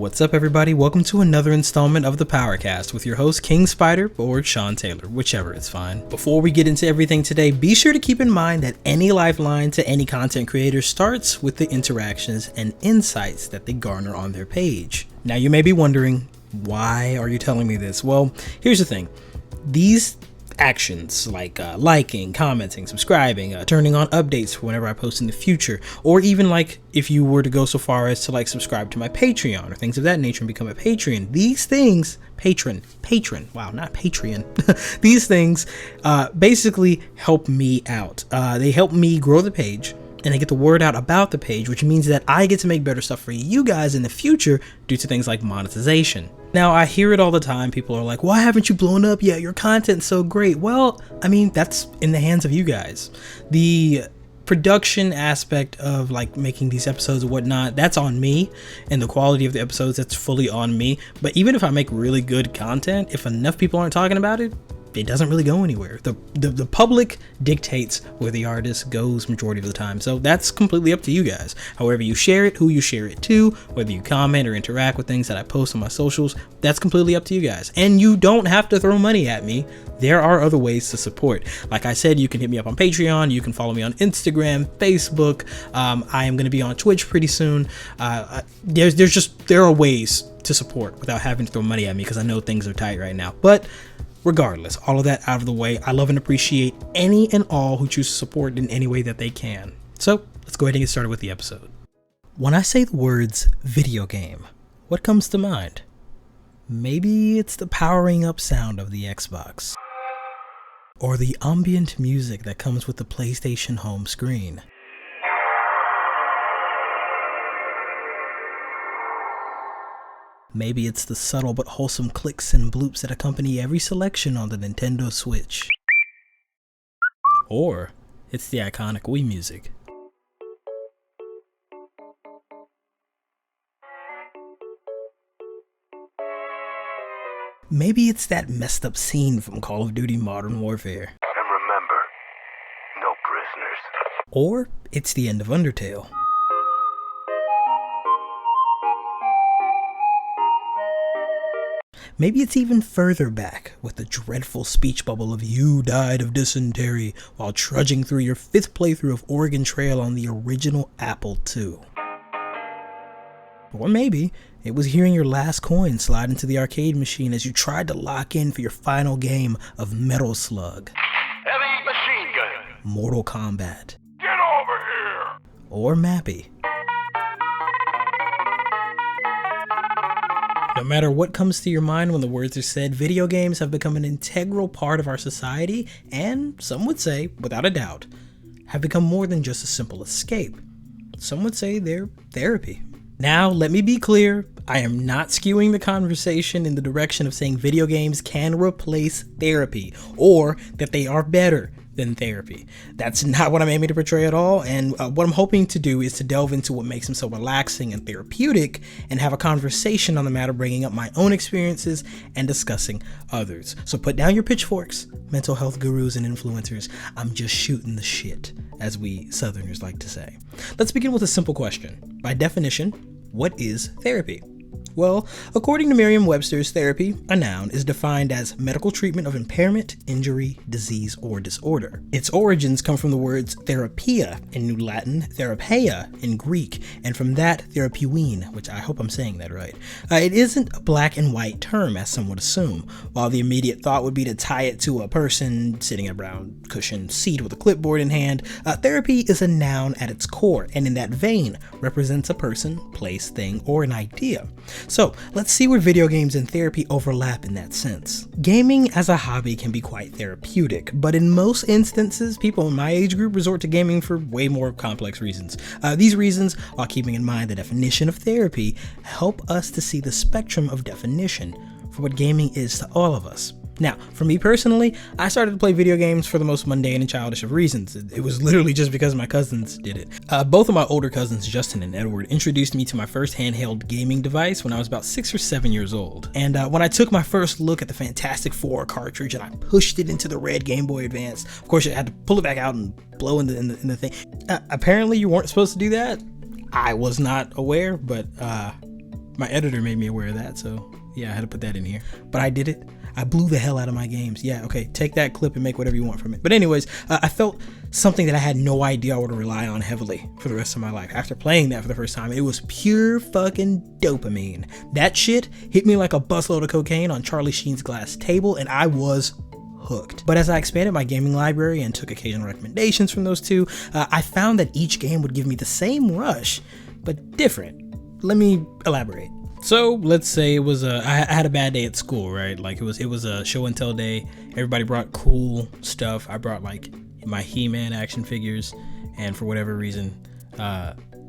What's up, everybody? Welcome to another installment of the PowerCast with your host King Spider or Sean Taylor, whichever is fine. Before we get into everything today, be sure to keep in mind that any lifeline to any content creator starts with the interactions and insights that they garner on their page. Now you may be wondering, why are you telling me this? Well, here's the thing. These actions like liking, commenting, subscribing, turning on updates for whenever I post in the future, or even like if you were to go so far as to like subscribe to my Patreon or things of that nature and become a patron, these things, patron, wow, not Patreon, these things basically help me out. They help me grow the page, and they get the word out about the page, which means that I get to make better stuff for you guys in the future due to things like monetization. Now, I hear it all the time. People are like, why haven't you blown up yet? Your content's so great. Well, I mean, that's in the hands of you guys. The production aspect of like making these episodes and whatnot, that's on me, and the quality of the episodes, that's fully on me. But even if I make really good content, if enough people aren't talking about it, it doesn't really go anywhere. The public dictates where the artist goes majority of the time, so that's completely up to you guys. However you share it, who you share it to, whether you comment or interact with things that I post on my socials, that's completely up to you guys. And you don't have to throw money at me. There are other ways to support. Like I said, you can hit me up on Patreon, you can follow me on Instagram, Facebook. I am going to be on Twitch pretty soon. There are ways to support without having to throw money at me, because I know things are tight right now. But regardless, all of that out of the way, I love and appreciate any and all who choose to support in any way that they can. So let's go ahead and get started with the episode. When I say the words video game, what comes to mind? Maybe it's the powering up sound of the Xbox, or the ambient music that comes with the PlayStation home screen. Maybe it's the subtle but wholesome clicks and bloops that accompany every selection on the Nintendo Switch. Or it's the iconic Wii music. Maybe it's that messed up scene from Call of Duty Modern Warfare. And remember, no prisoners. Or it's the end of Undertale. Maybe it's even further back with the dreadful speech bubble of "you died of dysentery" while trudging through your 5th playthrough of Oregon Trail on the original Apple II. Or maybe it was hearing your last coin slide into the arcade machine as you tried to lock in for your final game of Metal Slug, Heavy machine gun. Mortal Kombat, Get over here. or Mappy. No matter what comes to your mind when the words are said, video games have become an integral part of our society, and some would say, without a doubt, have become more than just a simple escape. Some would say they're therapy. Now, let me be clear, I am not skewing the conversation in the direction of saying video games can replace therapy, or that they are better than therapy. That's not what I'm aiming to portray at all, and what I'm hoping to do is to delve into what makes them so relaxing and therapeutic, and have a conversation on the matter, bringing up my own experiences and discussing others. So put down your pitchforks, mental health gurus and influencers. I'm just shooting the shit, as we Southerners like to say. Let's begin with a simple question. By definition, what is therapy? Well, according to Merriam-Webster's, therapy, a noun, is defined as medical treatment of impairment, injury, disease, or disorder. Its origins come from the words therapia in New Latin, therapeia in Greek, and from that, therapeuin, which I hope I'm saying that right. It isn't a black and white term, as some would assume. While the immediate thought would be to tie it to a person sitting in a brown cushioned seat with a clipboard in hand, therapy is a noun at its core, and in that vein, represents a person, place, thing, or an idea. So let's see where video games and therapy overlap in that sense. Gaming as a hobby can be quite therapeutic, but in most instances, people in my age group resort to gaming for way more complex reasons. These reasons, while keeping in mind the definition of therapy, help us to see the spectrum of definition for what gaming is to all of us. Now, for me personally, I started to play video games for the most mundane and childish of reasons. It was literally just because my cousins did it. Both of my older cousins, Justin and Edward, introduced me to my first handheld gaming device when I was about 6 or 7 years old. And when I took my first look at the Fantastic Four cartridge and I pushed it into the red Game Boy Advance, of course I had to pull it back out and blow in the thing. Apparently you weren't supposed to do that. I was not aware, but My editor made me aware of that, so yeah, I had to put that in here. But I did it. I blew the hell out of my games. Yeah, okay, take that clip and make whatever you want from it. But anyways, I felt something that I had no idea I would rely on heavily for the rest of my life. After playing that for the first time, it was pure fucking dopamine. That shit hit me like a busload of cocaine on Charlie Sheen's glass table, and I was hooked. But as I expanded my gaming library and took occasional recommendations from those two, I found that each game would give me the same rush, but different. Let me elaborate. So let's say it was I had a bad day at school, right? Like it was a show and tell day. Everybody brought cool stuff. I brought like my He-Man action figures, and for whatever reason,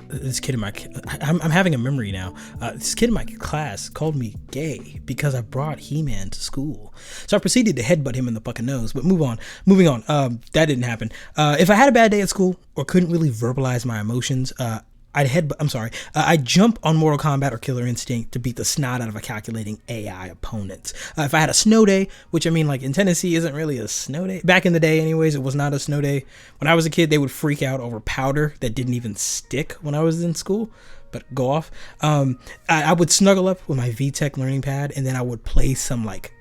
this kid in my I'm having a memory now. This kid in my class called me gay because I brought He-Man to school. So I proceeded to headbutt him in the fucking nose. But moving on. That didn't happen. If I had a bad day at school or couldn't really verbalize my emotions, I'd jump on Mortal Kombat or Killer Instinct to beat the snot out of a calculating AI opponent. If I had a snow day, which I mean, like in Tennessee isn't really a snow day. Back in the day anyways, it was not a snow day. When I was a kid, they would freak out over powder that didn't even stick when I was in school. But go off. I would snuggle up with my VTech learning pad, and then I would play some like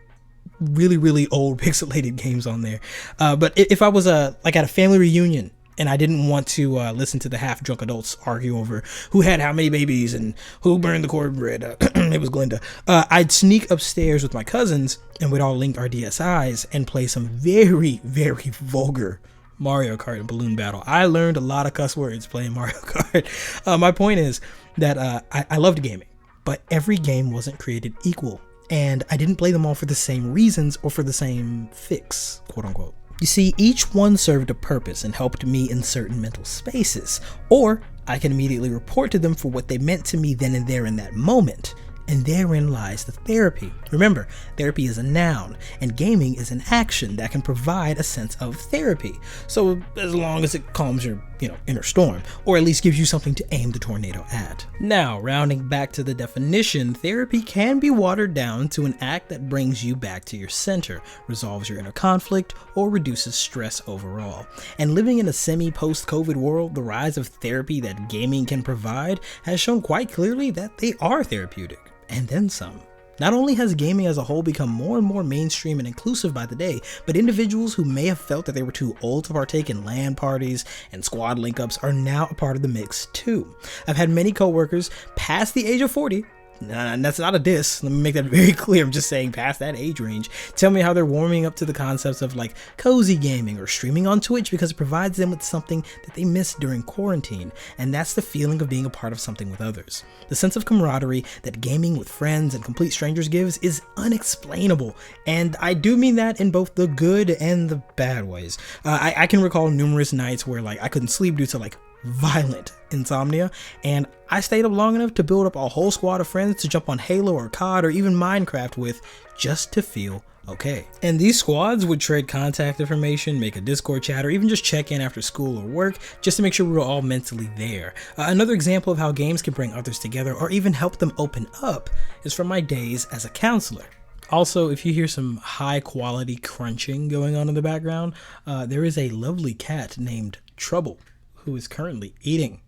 really, really old pixelated games on there. But if I was at a family reunion, and I didn't want to listen to the half-drunk adults argue over who had how many babies and who burned the cornbread. It was Glinda. I'd sneak upstairs with my cousins, and we'd all link our DSIs and play some very, very vulgar Mario Kart and balloon battle. I learned a lot of cuss words playing Mario Kart. My point is that I loved gaming, but every game wasn't created equal, and I didn't play them all for the same reasons or for the same fix, quote unquote. You see, each one served a purpose and helped me in certain mental spaces, or I can immediately report to them for what they meant to me then and there in that moment. And therein lies the therapy. Remember, therapy is a noun, and gaming is an action that can provide a sense of therapy. So as long as it calms your, inner storm, or at least gives you something to aim the tornado at. Now, rounding back to the definition, therapy can be watered down to an act that brings you back to your center, resolves your inner conflict, or reduces stress overall. And living in a semi-post-COVID world, the rise of therapy that gaming can provide has shown quite clearly that they are therapeutic. And then some. Not only has gaming as a whole become more and more mainstream and inclusive by the day, but individuals who may have felt that they were too old to partake in LAN parties and squad link-ups are now a part of the mix too. I've had many coworkers past the age of 40, and that's not a diss, let me make that very clear, I'm just saying past that age range, tell me how they're warming up to the concepts of like cozy gaming or streaming on Twitch because it provides them with something that they missed during quarantine, and that's the feeling of being a part of something with others. The sense of camaraderie that gaming with friends and complete strangers gives is unexplainable, and I do mean that in both the good and the bad ways. I can recall numerous nights where like I couldn't sleep due to like violent insomnia, and I stayed up long enough to build up a whole squad of friends to jump on Halo or COD or even Minecraft with, just to feel okay. And these squads would trade contact information, make a Discord chat, or even just check in after school or work just to make sure we were all mentally there. Another example of how games can bring others together or even help them open up is from my days as a counselor. Also, if you hear some high quality crunching going on in the background, there is a lovely cat named Trouble who is currently eating.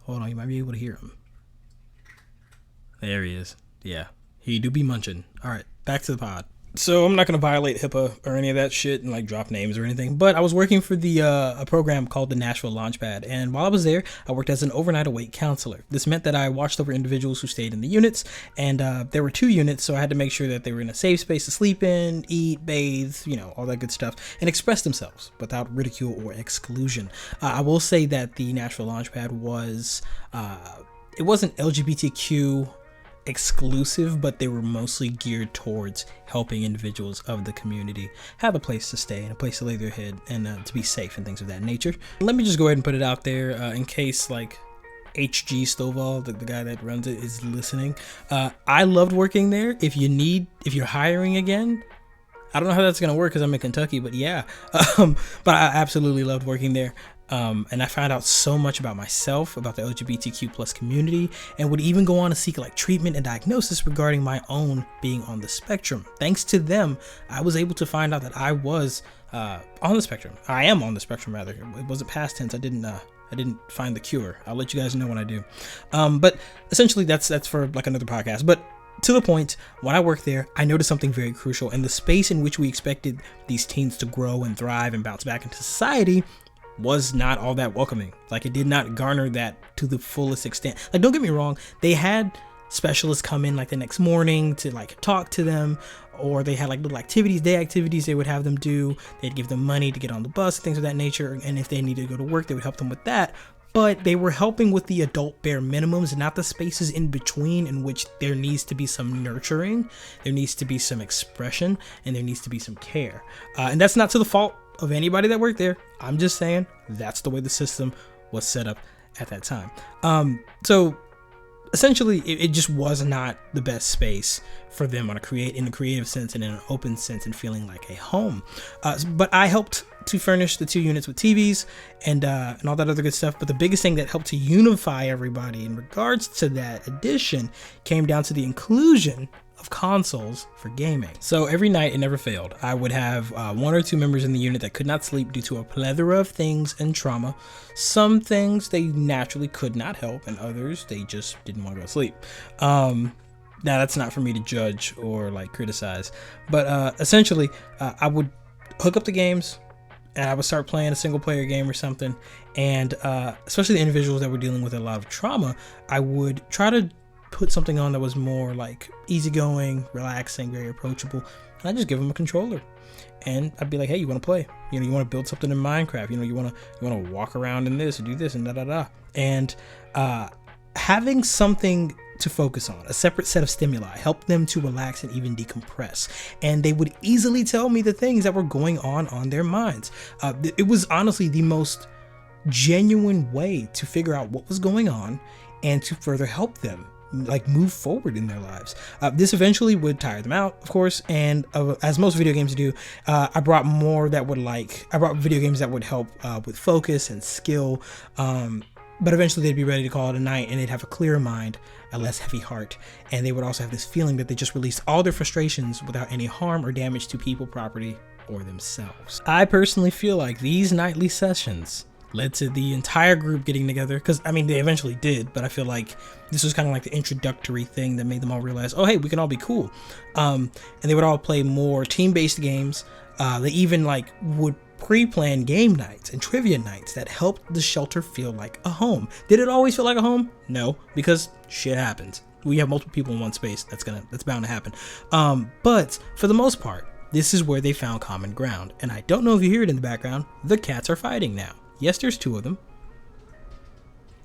Hold on, you might be able to hear him. There he is. Yeah, he do be munching. All right, back to the pod. So I'm not going to violate HIPAA or any of that shit and like drop names or anything, but I was working for a program called the Nashville Launchpad, and while I was there, I worked as an overnight awake counselor. This meant that I watched over individuals who stayed in the units, and there were 2 units, so I had to make sure that they were in a safe space to sleep in, eat, bathe, all that good stuff, and express themselves without ridicule or exclusion. I will say that the Nashville Launchpad was, it wasn't LGBTQ exclusive, but they were mostly geared towards helping individuals of the community have a place to stay and a place to lay their head and to be safe and things of that nature. Let me just go ahead and put it out there in case like HG Stovall, the guy that runs it, is listening. I loved working there. If you're hiring again, I don't know how that's gonna work because I'm in Kentucky, but yeah, but I absolutely loved working there. And I found out so much about myself, about the LGBTQ plus community, and would even go on to seek like treatment and diagnosis regarding my own being on the spectrum. Thanks to them, I was able to find out that I was on the spectrum. I am on the spectrum rather. It wasn't past tense. I didn't I didn't find the cure. I'll let you guys know when I do. But essentially that's for like another podcast. But to the point, when I worked there, I noticed something very crucial. In the space in which we expected these teens to grow and thrive and bounce back into society was not all that welcoming. Like, it did not garner that to the fullest extent. Like, don't get me wrong, they had specialists come in like the next morning to like talk to them, or they had like little activities, day activities they would have them do. They'd give them money to get on the bus, things of that nature, and if they needed to go to work, they would help them with that. But they were helping with the adult bare minimums, not the spaces in between in which there needs to be some nurturing, there needs to be some expression, and there needs to be some care. And that's not to the fault of anybody that worked there. I'm just saying that's the way the system was set up at that time. So essentially it just was not the best space for them in a creative sense and in an open sense and feeling like a home. But I helped to furnish the 2 units with TVs and all that other good stuff. But the biggest thing that helped to unify everybody in regards to that addition came down to the inclusion of consoles for gaming. So every night, it never failed, I would have 1 or 2 members in the unit that could not sleep due to a plethora of things and trauma. Some things they naturally could not help, and others they just didn't want to go to sleep. Now that's not for me to judge or like criticize, but essentially I would hook up the games and I would start playing a single player game or something, and especially the individuals that were dealing with a lot of trauma, I would try to put something on that was more like easygoing, relaxing, very approachable, and I just give them a controller, and I'd be like, hey, you want to play? You know, you want to build something in Minecraft? You know, you want to walk around in this and do this and da da da. And having something to focus on, a separate set of stimuli, helped them to relax and even decompress. And they would easily tell me the things that were going on their minds. It was honestly the most genuine way to figure out what was going on and to further help them like move forward in their lives. This eventually would tire them out, of course, and as most video games do, I brought video games that would help with focus and skill, but eventually they'd be ready to call it a night, and they'd have a clearer mind, a less heavy heart, and they would also have this feeling that they just released all their frustrations without any harm or damage to people, property, or themselves. I personally feel like these nightly sessions led to the entire group getting together, because I mean they eventually did, but I feel like this was kind of like the introductory thing that made them all realize, oh hey, we can all be cool. And they would all play more team-based games. They even like would pre-plan game nights and trivia nights that helped the shelter feel like a home. Did it always feel like a home? No, because shit happens. We have multiple people in one space. That's bound to happen. But for the most part, this is where they found common ground. And I don't know if you hear it in the background, the cats are fighting now. Yes, there's 2 of them.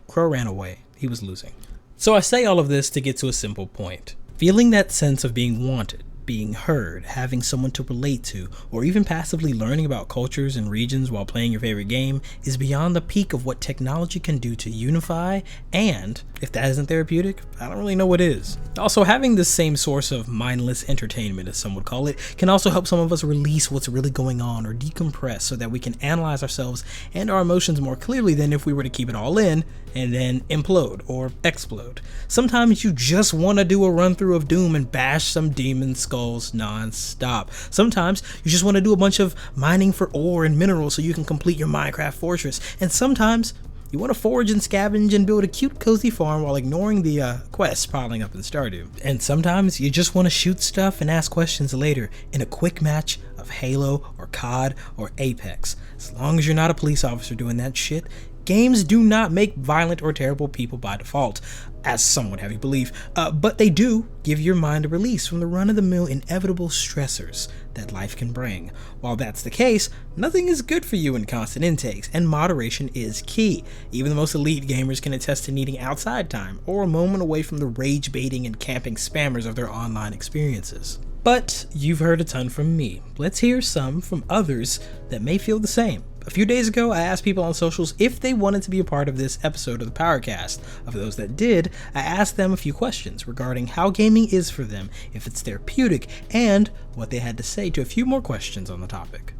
Crow ran away. He was losing. So I say all of this to get to a simple point. Feeling that sense of being wanted, being heard, having someone to relate to, or even passively learning about cultures and regions while playing your favorite game is beyond the peak of what technology can do to unify, and if that isn't therapeutic, I don't really know what is. Also, having this same source of mindless entertainment, as some would call it, can also help some of us release what's really going on or decompress so that we can analyze ourselves and our emotions more clearly than if we were to keep it all in and then implode or explode. Sometimes you just want to do a run through of Doom and bash some demon skulls non-stop. Sometimes you just want to do a bunch of mining for ore and minerals so you can complete your Minecraft fortress. And sometimes you want to forage and scavenge and build a cute cozy farm while ignoring the quests piling up in Stardew. And sometimes you just want to shoot stuff and ask questions later in a quick match of Halo or COD or Apex. As long as you're not a police officer doing that shit, games do not make violent or terrible people by default, as some would have you believe, but they do give your mind a release from the run-of-the-mill inevitable stressors that life can bring. While that's the case, nothing is good for you in constant intakes, and moderation is key. Even the most elite gamers can attest to needing outside time, or a moment away from the rage-baiting and camping spammers of their online experiences. But you've heard a ton from me. Let's hear some from others that may feel the same. A few days ago, I asked people on socials if they wanted to be a part of this episode of the PowerCast. Of those that did, I asked them a few questions regarding how gaming is for them, if it's therapeutic, and what they had to say to a few more questions on the topic.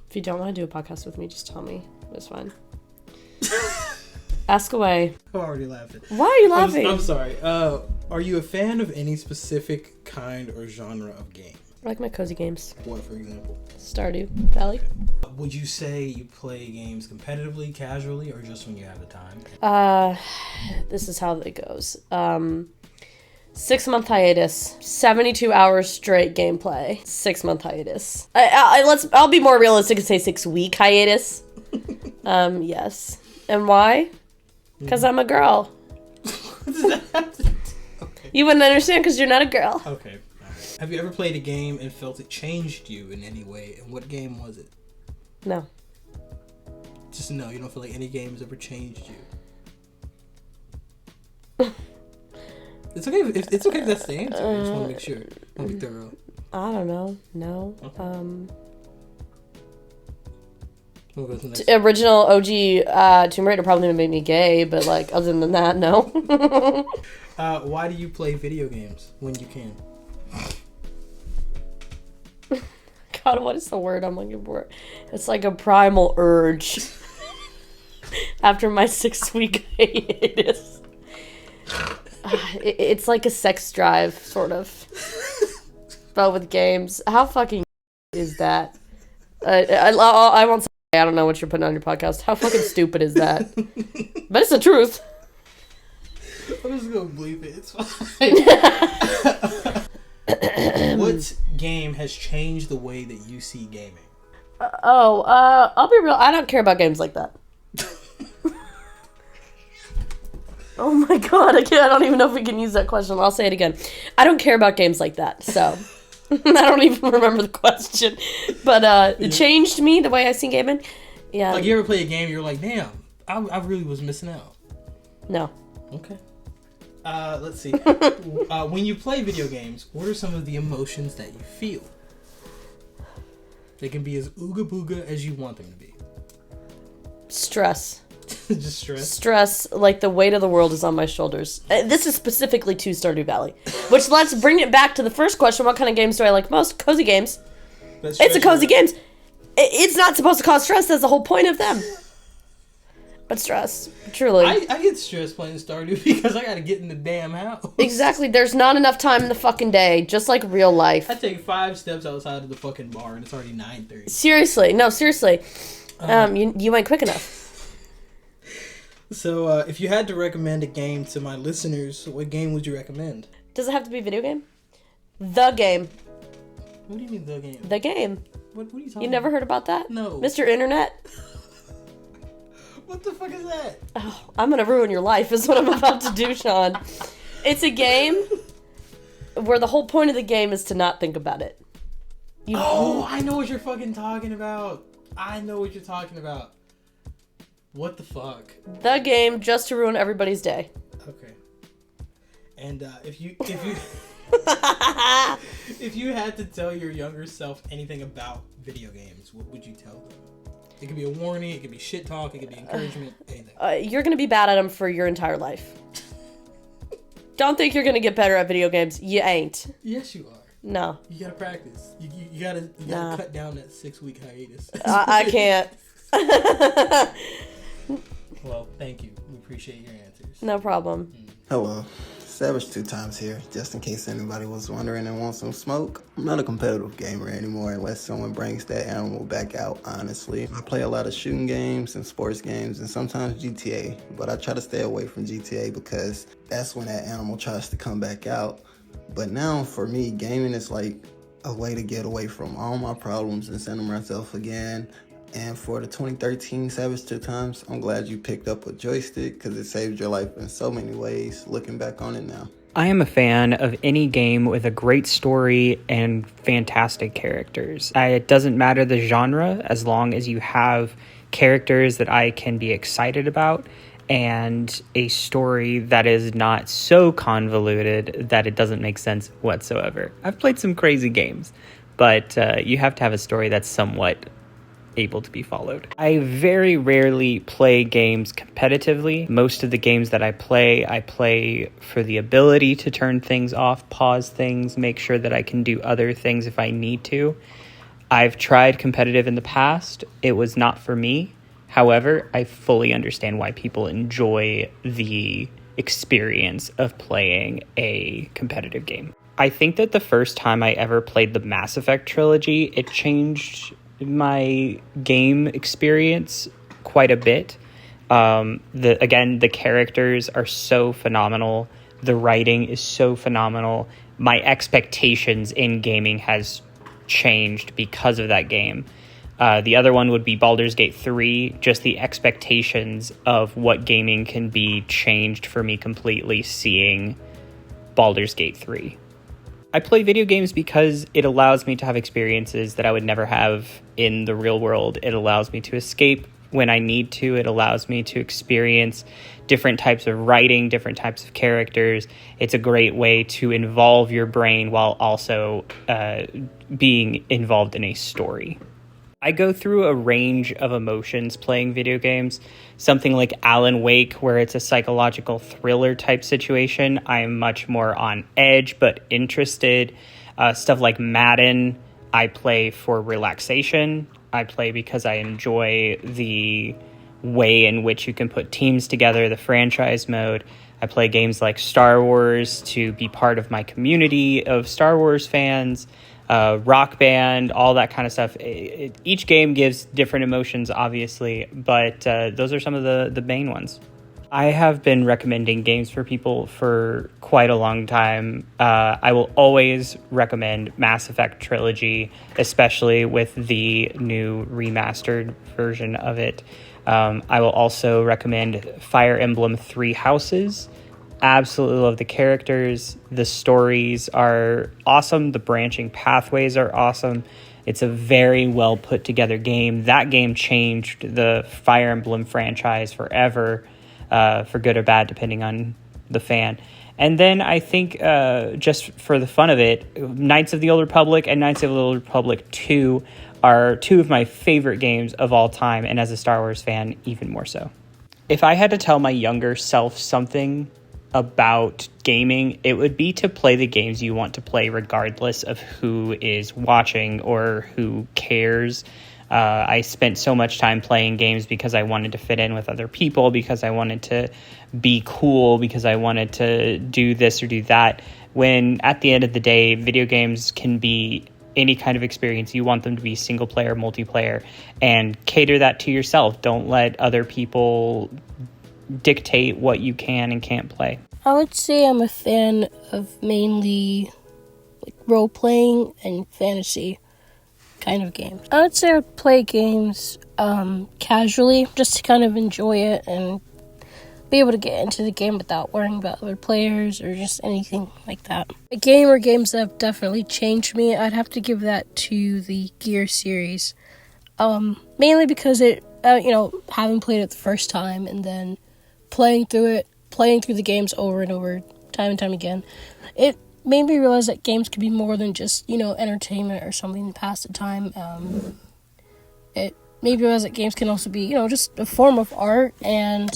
If you don't want to do a podcast with me, just tell me. It's fine. Ask away. I'm already laughing. Why are you laughing? I'm sorry. Are you a fan of any specific kind or genre of game? I like my cozy games. What, for example? Stardew Valley. Would you say you play games competitively, casually, or just when you have the time? This is how it goes. 6-month hiatus, 72 hours straight gameplay. 6-month hiatus. I'll be more realistic and say 6-week hiatus. Yes. And why? Because I'm a girl. Okay. You wouldn't understand because you're not a girl. Okay. Right. Have you ever played a game and felt it changed you in any way? And what game was it? No. Just no, you don't feel like any game has ever changed you. It's okay if that's the answer. I just want to make sure. I want to be thorough. I don't know. No. Okay. We'll go to the next. Original OG Tomb Raider probably made me gay, but like other than that, no. Why do you play video games when you can? God, what is the word I'm looking for? It's like a primal urge. After my 6-week hiatus. It's like a sex drive, sort of. But with games. How fucking is that? I won't say, I don't know what you're putting on your podcast. How fucking stupid is that? But it's the truth. I'm just gonna bleep it. It's fine. What game has changed the way that you see gaming? I'll be real. I don't care about games like that. Oh my god, I don't even know if we can use that question. I'll say it again. I don't care about games like that, so I don't even remember the question. But it changed me, the way I see gaming. Yeah. Like, you ever play a game, you're like, damn, I really was missing out. No. Okay. Let's see. When you play video games, what are some of the emotions that you feel? They can be as ooga booga as you want them to be. Stress. Just stress? Stress, like the weight of the world is on my shoulders. This is specifically to Stardew Valley. Which, let's bring it back to the first question. What kind of games do I like most? Cozy games. It's a cozy games. It's not supposed to cause stress. That's the whole point of them. But stress, truly. I get stressed playing Stardew because I gotta get in the damn house. Exactly. There's not enough time in the fucking day, just like real life. I take 5 steps outside of the fucking bar and it's already 9:30. Seriously. No, seriously. You ain't quick enough. So, if you had to recommend a game to my listeners, what game would you recommend? Does it have to be a video game? The game. What do you mean, the game? The game. What are you talking about? You never heard about that? No. Mr. Internet? What the fuck is that? Oh, I'm gonna ruin your life is what I'm about to do, Sean. It's a game where the whole point of the game is to not think about it. I know what you're fucking talking about. What the fuck? The game just to ruin everybody's day. Okay. And if you if you had to tell your younger self anything about video games, what would you tell them? It could be a warning, it could be shit talk, it could be encouragement, anything. You're gonna be bad at them for your entire life. Don't think you're gonna get better at video games. You ain't. Yes, you are. No. You gotta practice. You gotta cut down that 6-week hiatus. I can't. Well, thank you. We appreciate your answers. No problem. Hello, Savage 2 Times here. Just in case anybody was wondering and wants some smoke, I'm not a competitive gamer anymore unless someone brings that animal back out, honestly. I play a lot of shooting games and sports games and sometimes GTA, but I try to stay away from GTA because that's when that animal tries to come back out. But now, for me, gaming is like a way to get away from all my problems and center myself again. And for the 2013 Savage 2 Times, I'm glad you picked up a joystick because it saved your life in so many ways, looking back on it now. I am a fan of any game with a great story and fantastic characters. It doesn't matter the genre as long as you have characters that I can be excited about and a story that is not so convoluted that it doesn't make sense whatsoever. I've played some crazy games, but you have to have a story that's somewhat able to be followed. I very rarely play games competitively. Most of the games that I play for the ability to turn things off, pause things, make sure that I can do other things if I need to. I've tried competitive in the past. It was not for me. However, I fully understand why people enjoy the experience of playing a competitive game. I think that the first time I ever played the Mass Effect trilogy, it changed my game experience quite a bit. The characters are so phenomenal. The writing is so phenomenal. My expectations in gaming has changed because of that game. The other one would be Baldur's Gate 3. Just the expectations of what gaming can be changed for me completely seeing Baldur's Gate 3. I play video games because it allows me to have experiences that I would never have in the real world. It allows me to escape when I need to. It allows me to experience different types of writing, different types of characters. It's a great way to involve your brain while also being involved in a story. I go through a range of emotions playing video games. Something like Alan Wake, where it's a psychological thriller type situation, I'm much more on edge but interested. Stuff like Madden, I play for relaxation. I play because I enjoy the way in which you can put teams together, the franchise mode. I play games like Star Wars to be part of my community of Star Wars fans. Rock Band, all that kind of stuff. Each game gives different emotions, obviously, but those are some of the main ones. I have been recommending games for people for quite a long time. I will always recommend Mass Effect Trilogy, especially with the new remastered version of it. I will also recommend Fire Emblem Three Houses. Absolutely love the characters. The stories are awesome. The branching pathways are awesome. It's a very well put together game. That game changed the Fire Emblem franchise forever, for good or bad, depending on the fan. And then I think just for the fun of it, Knights of the Old Republic and Knights of the Old Republic 2 are two of my favorite games of all time, and as a Star Wars fan, even more so. If I had to tell my younger self something about gaming, it would be to play the games you want to play regardless of who is watching or who cares. I spent so much time playing games because I wanted to fit in with other people, because I wanted to be cool, because I wanted to do this or do that, when at the end of the day, video games can be any kind of experience. You want them to be single player, multiplayer, and cater that to yourself. Don't let other people dictate what you can and can't play. I would say I'm a fan of mainly role-playing and fantasy kind of games. I would say I would play games casually, just to kind of enjoy it and be able to get into the game without worrying about other players or just anything like that. A game or games that have definitely changed me, I'd have to give that to the Gear series. Mainly because it, having played it the first time and then playing through the games over and over, time and time again, it made me realize that games could be more than just, entertainment or something to pass the time. It made me realize that games can also be, just a form of art and,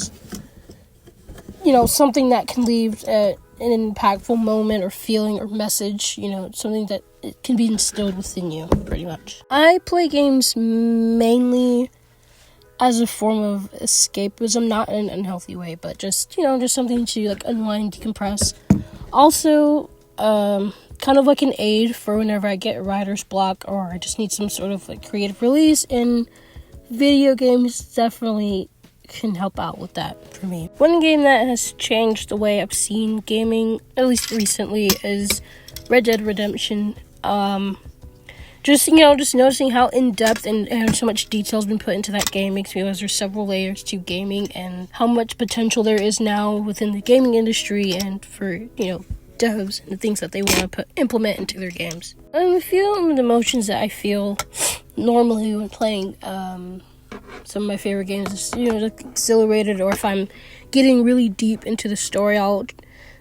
something that can leave an impactful moment or feeling or message, something that it can be instilled within you, pretty much. I play games mainly as a form of escapism, not in an unhealthy way, but just something to unwind, decompress. Also, kind of like an aid for whenever I get writer's block or I just need some sort of creative release, and video games definitely can help out with that for me. One game that has changed the way I've seen gaming, at least recently, is Red Dead Redemption. Just noticing how in-depth and so much detail has been put into that game makes me realize there's several layers to gaming and how much potential there is now within the gaming industry and for, devs and the things that they want to implement into their games. A few of the emotions that I feel normally when playing some of my favorite games is, exhilarated, or if I'm getting really deep into the story, I'll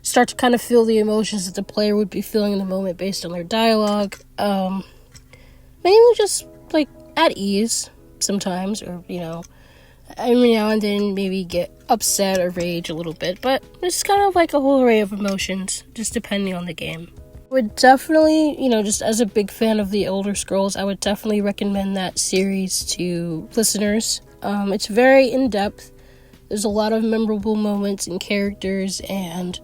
start to kind of feel the emotions that the player would be feeling in the moment based on their dialogue. Mainly just, at ease sometimes, or, every now and then maybe get upset or rage a little bit, but it's kind of a whole array of emotions, just depending on the game. Would definitely, just as a big fan of the Elder Scrolls, I would definitely recommend that series to listeners. It's very in-depth. There's a lot of memorable moments and characters, and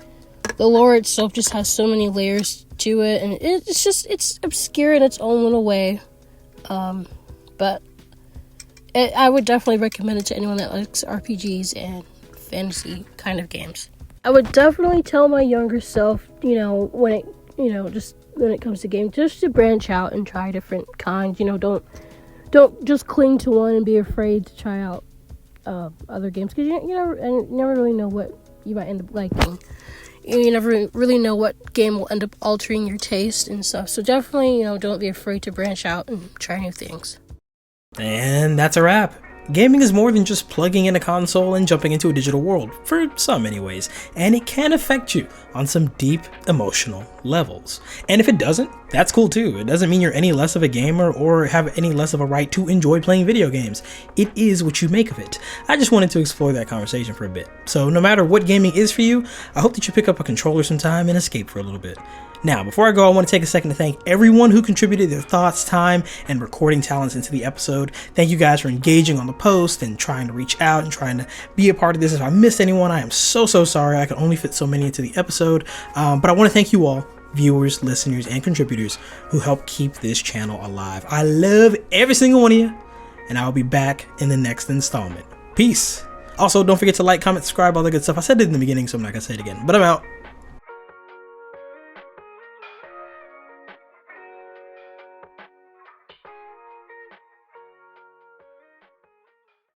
the lore itself just has so many layers to it, and it's obscure in its own little way. But I would definitely recommend it to anyone that likes RPGs and fantasy kind of games. I would definitely tell my younger self, when it comes to games, just to branch out and try different kinds. Don't just cling to one and be afraid to try out other games, because you never really know what you might end up liking. You never really know what game will end up altering your taste and stuff. So definitely, don't be afraid to branch out and try new things. And that's a wrap. Gaming is more than just plugging in a console and jumping into a digital world, for some anyways, and it can affect you on some deep emotional levels. And if it doesn't, that's cool too. It doesn't mean you're any less of a gamer or have any less of a right to enjoy playing video games. It is what you make of it. I just wanted to explore that conversation for a bit. So no matter what gaming is for you, I hope that you pick up a controller sometime and escape for a little bit. Now, before I go, I want to take a second to thank everyone who contributed their thoughts, time, and recording talents into the episode. Thank you guys for engaging on the post and trying to reach out and trying to be a part of this. If I missed anyone, I am so sorry. I can only fit so many into the episode. But I want to thank you all, viewers, listeners, and contributors who help keep this channel alive. I love every single one of you, and I'll be back in the next installment. Peace. Also, don't forget to like, comment, subscribe, all that good stuff. I said it in the beginning, so I'm not going to say it again, but I'm out.